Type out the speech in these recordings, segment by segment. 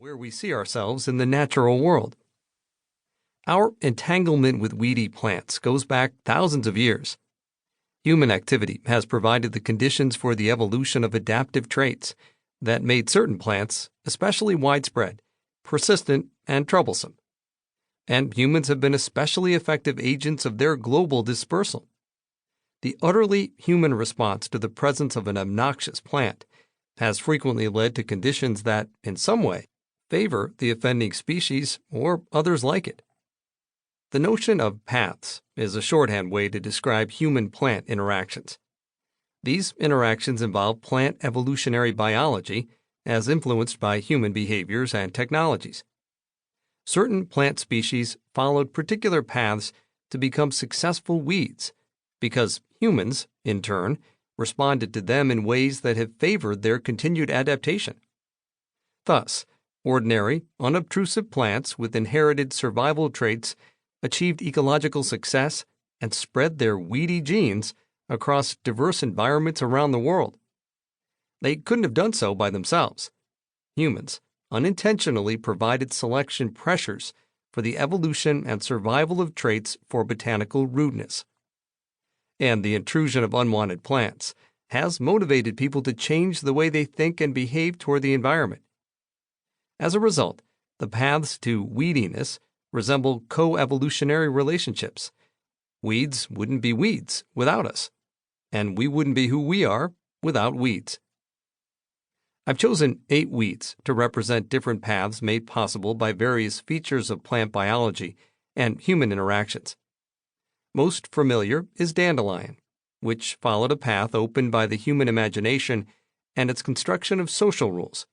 where we see ourselves in the natural world. Our entanglement with weedy plants goes back thousands of years. Human activity has provided the conditions for the evolution of adaptive traits that made certain plants especially widespread, persistent, and troublesome. And humans have been especially effective agents of their global dispersal. The utterly human response to the presence of an obnoxious plant has frequently led to conditions that, in some way, favor the offending species or others like it. The notion of paths is a shorthand way to describe human-plant interactions. These interactions involve plant evolutionary biology as influenced by human behaviors and technologies. Certain plant species followed particular paths to become successful weeds because humans, in turn, responded to them in ways that have favored their continued adaptation. Thus, ordinary, unobtrusive plants with inherited survival traits achieved ecological success and spread their weedy genes across diverse environments around the world. They couldn't have done so by themselves. Humans unintentionally provided selection pressures for the evolution and survival of traits for botanical rudeness. And the intrusion of unwanted plants has motivated people to change the way they think and behave toward the environment. As a result, the paths to weediness resemble co-evolutionary relationships. Weeds wouldn't be weeds without us, and we wouldn't be who we are without weeds. I've chosen 8 weeds to represent different paths made possible by various features of plant biology and human interactions. Most familiar is dandelion, which followed a path opened by the human imagination and its construction of social rules.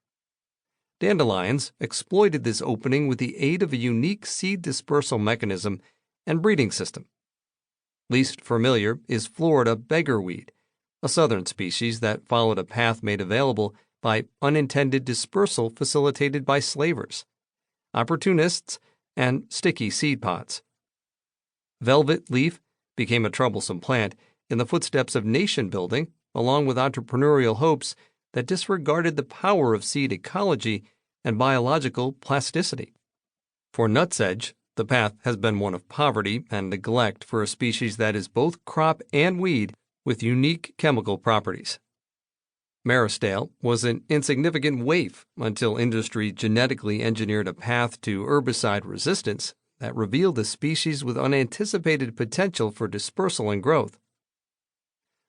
Dandelions exploited this opening with the aid of a unique seed dispersal mechanism and breeding system. Least familiar is Florida beggarweed, a southern species that followed a path made available by unintended dispersal facilitated by slavers, opportunists, and sticky seed pods. Velvet leaf became a troublesome plant in the footsteps of nation building, along with entrepreneurial hopes that disregarded the power of seed ecology and biological plasticity. For nutsedge, the path has been one of poverty and neglect for a species that is both crop and weed with unique chemical properties. Maristale was an insignificant waif until industry genetically engineered a path to herbicide resistance that revealed a species with unanticipated potential for dispersal and growth.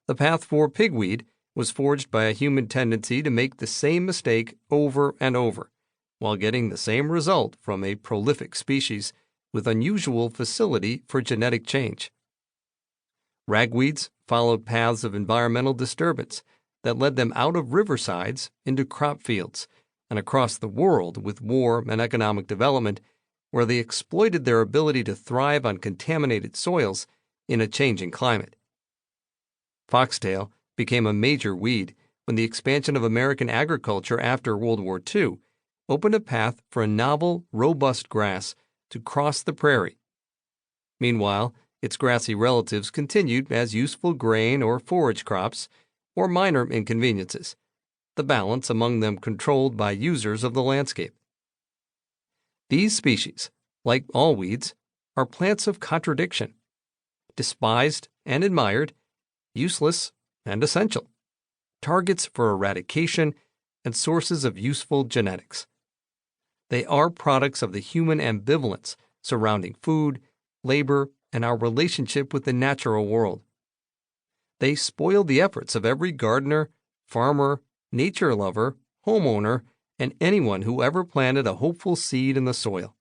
The path for pigweed was forged by a human tendency to make the same mistake over and over, while getting the same result from a prolific species with unusual facility for genetic change. Ragweeds followed paths of environmental disturbance that led them out of riversides into crop fields and across the world with war and economic development, where they exploited their ability to thrive on contaminated soils in a changing climate. Foxtail became a major weed when the expansion of American agriculture after World War II opened a path for a novel, robust grass to cross the prairie. Meanwhile, its grassy relatives continued as useful grain or forage crops or minor inconveniences, the balance among them controlled by users of the landscape. These species, like all weeds, are plants of contradiction, despised and admired, useless and essential, targets for eradication, and sources of useful genetics. They are products of the human ambivalence surrounding food, labor, and our relationship with the natural world. They spoil the efforts of every gardener, farmer, nature lover, homeowner, and anyone who ever planted a hopeful seed in the soil.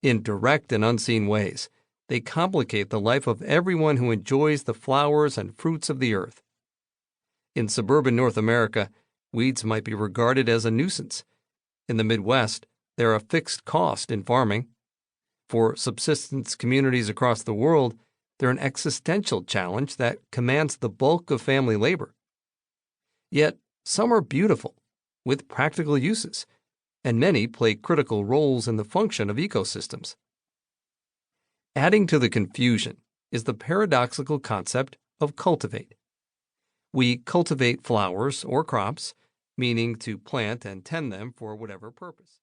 In direct and unseen ways, they complicate the life of everyone who enjoys the flowers and fruits of the earth. In suburban North America, weeds might be regarded as a nuisance. In the Midwest, they're a fixed cost in farming. For subsistence communities across the world, they're an existential challenge that commands the bulk of family labor. Yet, some are beautiful, with practical uses, and many play critical roles in the function of ecosystems. Adding to the confusion is the paradoxical concept of cultivate. We cultivate flowers or crops, meaning to plant and tend them for whatever purpose.